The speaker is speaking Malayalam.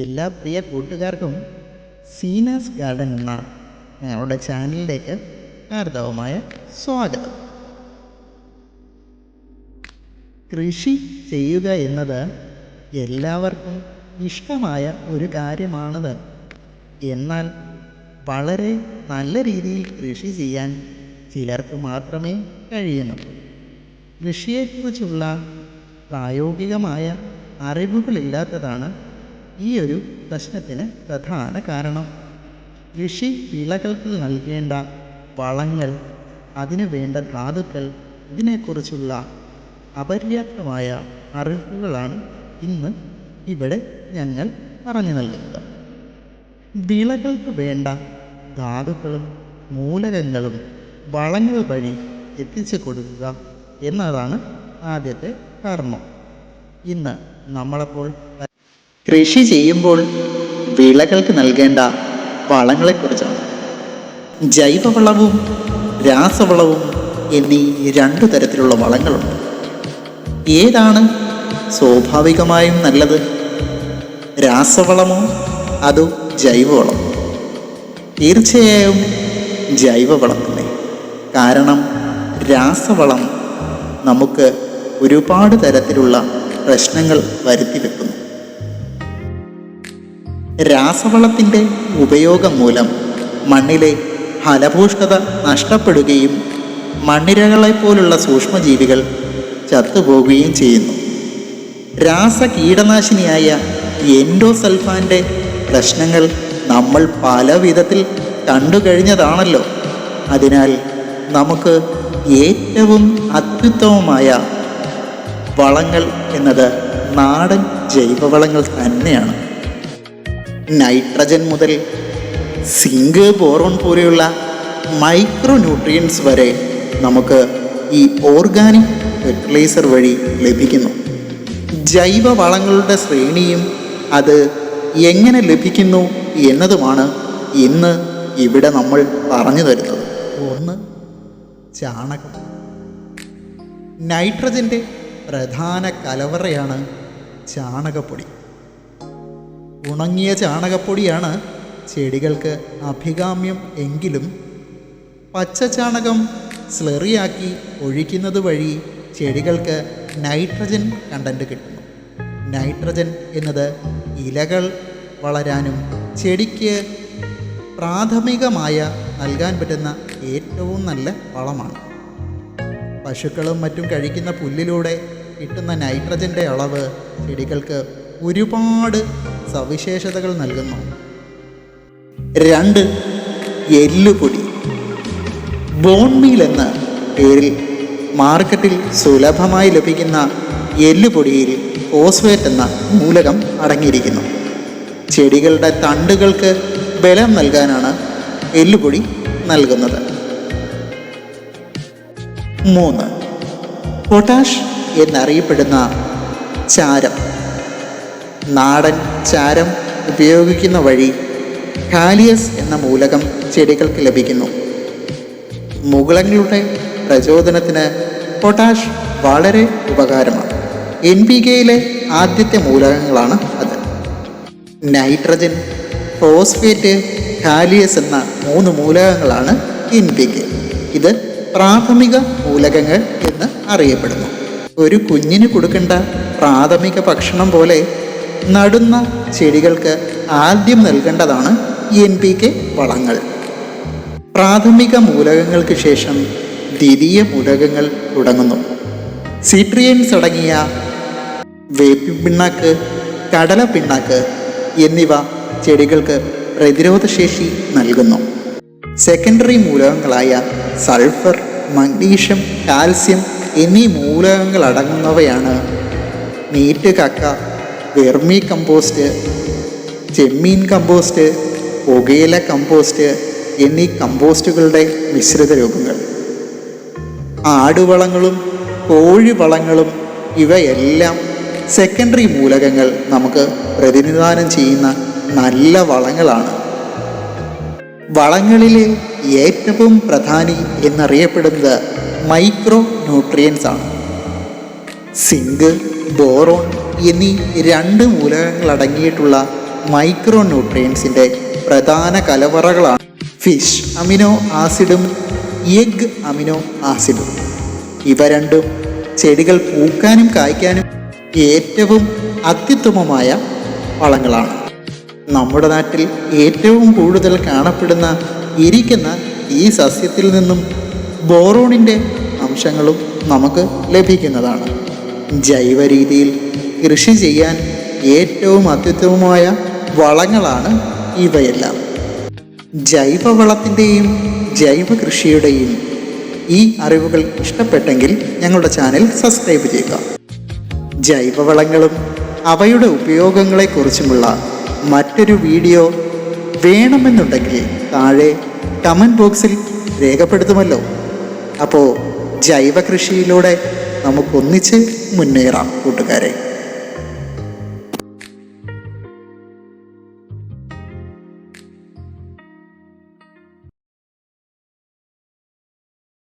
എല്ലാ പ്രിയ കൂട്ടുകാർക്കും സീനാസ് ഗാർഡൻ എന്ന ഞങ്ങളുടെ ചാനലിലേക്ക് ഹാർദവമായ സ്വാഗതം. കൃഷി ചെയ്യുക എന്നത് എല്ലാവർക്കും ഇഷ്ടമായ ഒരു കാര്യമാണത്. എന്നാൽ വളരെ നല്ല രീതിയിൽ കൃഷി ചെയ്യാൻ ചിലർക്ക് മാത്രമേ കഴിയുന്നുള്ളൂ. കൃഷിയെക്കുറിച്ചുള്ള പ്രായോഗികമായ അറിവുകളില്ലാത്തതാണ് ഈ ഒരു പ്രശ്നത്തിന് പ്രധാന കാരണം. കൃഷി വിളകൾക്ക് നൽകേണ്ട വളങ്ങൾ, അതിനു വേണ്ട ധാതുക്കൾ, ഇതിനെക്കുറിച്ചുള്ള അപര്യാപ്തമായ അറിവുകളാണ് ഇന്ന് ഇവിടെ ഞങ്ങൾ പറഞ്ഞു നൽകുന്നത്. വിളകൾക്ക് വേണ്ട ധാതുക്കളും മൂലകങ്ങളും വളങ്ങൾ വഴി എത്തിച്ചു കൊടുക്കുക എന്നതാണ് ആദ്യത്തെ കർമ്മം. ഇന്ന് നമ്മളപ്പോൾ കൃഷി ചെയ്യുമ്പോൾ വിളകൾക്ക് നൽകേണ്ട വളങ്ങളെക്കുറിച്ചാണ്. ജൈവവളവും രാസവളവും എന്നീ രണ്ടു തരത്തിലുള്ള വളങ്ങളുണ്ട്. ഏതാണ് സ്വാഭാവികമായും നല്ലത്? രാസവളമോ അതോ ജൈവവളമോ? തീർച്ചയായും ജൈവവളം തന്നെ. കാരണം രാസവളം നമുക്ക് ഒരുപാട് തരത്തിലുള്ള പ്രശ്നങ്ങൾ വരുത്തി വെക്കുന്നു. രാസവളത്തിൻ്റെ ഉപയോഗം മൂലം മണ്ണിലെ ഫലഭൂഷ്ഠത നഷ്ടപ്പെടുകയും മണ്ണിരകളെപ്പോലുള്ള സൂക്ഷ്മജീവികൾ ചത്തുപോകുകയും ചെയ്യുന്നു. രാസ കീടനാശിനിയായ എൻഡോസൾഫാൻ്റെ പ്രശ്നങ്ങൾ നമ്മൾ പല വിധത്തിൽ കണ്ടു കഴിഞ്ഞതാണല്ലോ. അതിനാൽ നമുക്ക് ഏറ്റവും അത്യുത്തമമായ വളങ്ങൾ എന്നത് നാടൻ ജൈവവളങ്ങൾ തന്നെയാണ്. നൈട്രജൻ മുതൽ സിങ്ക്, ബോറോൺ പോലെയുള്ള മൈക്രോ ന്യൂട്രിയൻസ് വരെ നമുക്ക് ഈ ഓർഗാനിക് ഫെർട്ടിലൈസർ വഴി ലഭിക്കുന്നു. ജൈവവളങ്ങളുടെ ശ്രേണിയും അത് എങ്ങനെ ലഭിക്കുന്നു എന്നതുമാണ് ഇന്ന് ഇവിടെ നമ്മൾ പറഞ്ഞു തരുന്നത്. ഒന്ന്, ചാണകം. നൈട്രജൻ്റെ പ്രധാന കലവറയാണ് ചാണകപ്പൊടി. ഉണങ്ങിയ ചാണകപ്പൊടിയാണ് ചെടികൾക്ക് അഭികാമ്യം എങ്കിലും പച്ച ചാണകം സ്ലറിയാക്കി ഒഴിക്കുന്നത് വഴി ചെടികൾക്ക് നൈട്രജൻ കണ്ടന്റ് കിട്ടുന്നു. നൈട്രജൻ എന്നത് ഇലകൾ വളരാനും ചെടിക്ക് പ്രാഥമികമായ നൽകാൻ പറ്റുന്ന ഏറ്റവും നല്ല വളമാണ്. പശുക്കളും മറ്റും കഴിക്കുന്ന പുല്ലിലൂടെ കിട്ടുന്ന നൈട്രജൻ്റെ അളവ് ചെടികൾക്ക് ഒരുപാട് സവിശേഷതകൾ നൽകുന്നു. 2, എല്ലുപൊടി. ബോൺമീൽ എന്ന പേരിൽ മാർക്കറ്റിൽ സുലഭമായി ലഭിക്കുന്ന എല്ലുപൊടിയിൽ ഫോസ്ഫേറ്റ് എന്ന മൂലകം അടങ്ങിയിരിക്കുന്നു. ചെടികളുടെ തണ്ടുകൾക്ക് ബലം നൽകാനാണ് എല്ലുപൊടി നൽകുന്നത്. 3, പൊട്ടാഷ് എന്നറിയപ്പെടുന്ന ചാരം. നാടൻ ചാരം ഉപയോഗിക്കുന്ന വഴി കാലിയസ് എന്ന മൂലകം ചെടികൾക്ക് ലഭിക്കുന്നു. മുകുളങ്ങളുടെ പ്രചോദനത്തിന് പൊട്ടാഷ് വളരെ ഉപകാരമാണ്. NPKയിലെ ആദ്യത്തെ മൂലകങ്ങളാണ് അത്. നൈട്രജൻ, ഫോസ്ഫേറ്റ്, കാലിയസ് എന്ന 3 മൂലകങ്ങളാണ് NPK. ഇത് പ്രാഥമിക മൂലകങ്ങൾ എന്ന് അറിയപ്പെടുന്നു. ഒരു കുഞ്ഞിന് കൊടുക്കേണ്ട പ്രാഥമിക ഭക്ഷണം പോലെ നടുന്ന ചെടികൾക്ക് ആദ്യം നൽകേണ്ടതാണ് NPK വളങ്ങൾ. പ്രാഥമിക മൂലകങ്ങൾക്ക് ശേഷം ദ്വിതീയ മൂലകങ്ങൾ തുടങ്ങുന്നു. സിട്രിയൻസ് അടങ്ങിയ വേപ്പിപ്പിണ്ണാക്ക്, കടല പിണ്ണാക്ക് എന്നിവ ചെടികൾക്ക് പ്രതിരോധശേഷി നൽകുന്നു. സെക്കൻഡറി മൂലകങ്ങളായ സൾഫർ, മഗ്നീഷ്യം, കാൽസ്യം എന്നീ മൂലകങ്ങൾ അടങ്ങുന്നവയാണ് നീറ്റ് കക്ക, വെർമി കമ്പോസ്റ്റ്, ചെമ്മീൻ കമ്പോസ്റ്റ്, പുകയില കമ്പോസ്റ്റ് എന്നീ കമ്പോസ്റ്റുകളുടെ മിശ്രിത രൂപങ്ങൾ. ആടുവളങ്ങളും കോഴിവളങ്ങളും ഇവയെല്ലാം സെക്കൻഡറി മൂലകങ്ങൾ നമുക്ക് പ്രതിനിധാനം ചെയ്യുന്ന നല്ല വളങ്ങളാണ്. വളങ്ങളിലെ ഏറ്റവും പ്രധാനി എന്നറിയപ്പെടുന്നത് മൈക്രോ ന്യൂട്രിയൻസ് ആണ്. സിങ്ക്, ബോറോൺ എന്നീ 2 മൂലകങ്ങൾ അടങ്ങിയിട്ടുള്ള മൈക്രോ ന്യൂട്രിയൻസിൻ്റെ പ്രധാന കലവറകളാണ് ഫിഷ് അമിനോ ആസിഡും എഗ് അമിനോ ആസിഡും. ഇവ രണ്ടും ചെടികൾ പൂക്കാനും കായ്ക്കാനും ഏറ്റവും അത്യുത്തമമായ വളങ്ങളാണ്. നമ്മുടെ നാട്ടിൽ ഏറ്റവും കൂടുതൽ കാണപ്പെടുന്ന ഇരിക്കുന്ന ഈ സസ്യത്തിൽ നിന്നും ബോറോണിൻ്റെ അംശങ്ങളും നമുക്ക് ലഭിക്കുന്നതാണ്. ജൈവ രീതിയിൽ കൃഷി ചെയ്യാൻ ഏറ്റവും അത്യുത്തമമായ വളങ്ങളാണ് ഇവയെല്ലാം. ജൈവവളത്തിൻ്റെയും ജൈവ കൃഷിയുടെയും ഈ അറിവുകൾ ഇഷ്ടപ്പെട്ടെങ്കിൽ ഞങ്ങളുടെ ചാനൽ സബ്സ്ക്രൈബ് ചെയ്യുക. ജൈവവളങ്ങളും അവയുടെ ഉപയോഗങ്ങളെക്കുറിച്ചുമുള്ള മറ്റൊരു വീഡിയോ വേണമെന്നുണ്ടെങ്കിൽ താഴെ കമൻറ്റ് ബോക്സിൽ രേഖപ്പെടുത്തുമല്ലോ. അപ്പോൾ ജൈവ കൃഷിയിലൂടെ നമുക്കൊന്നിച്ച് മുന്നേറാം കൂട്ടുകാരെ.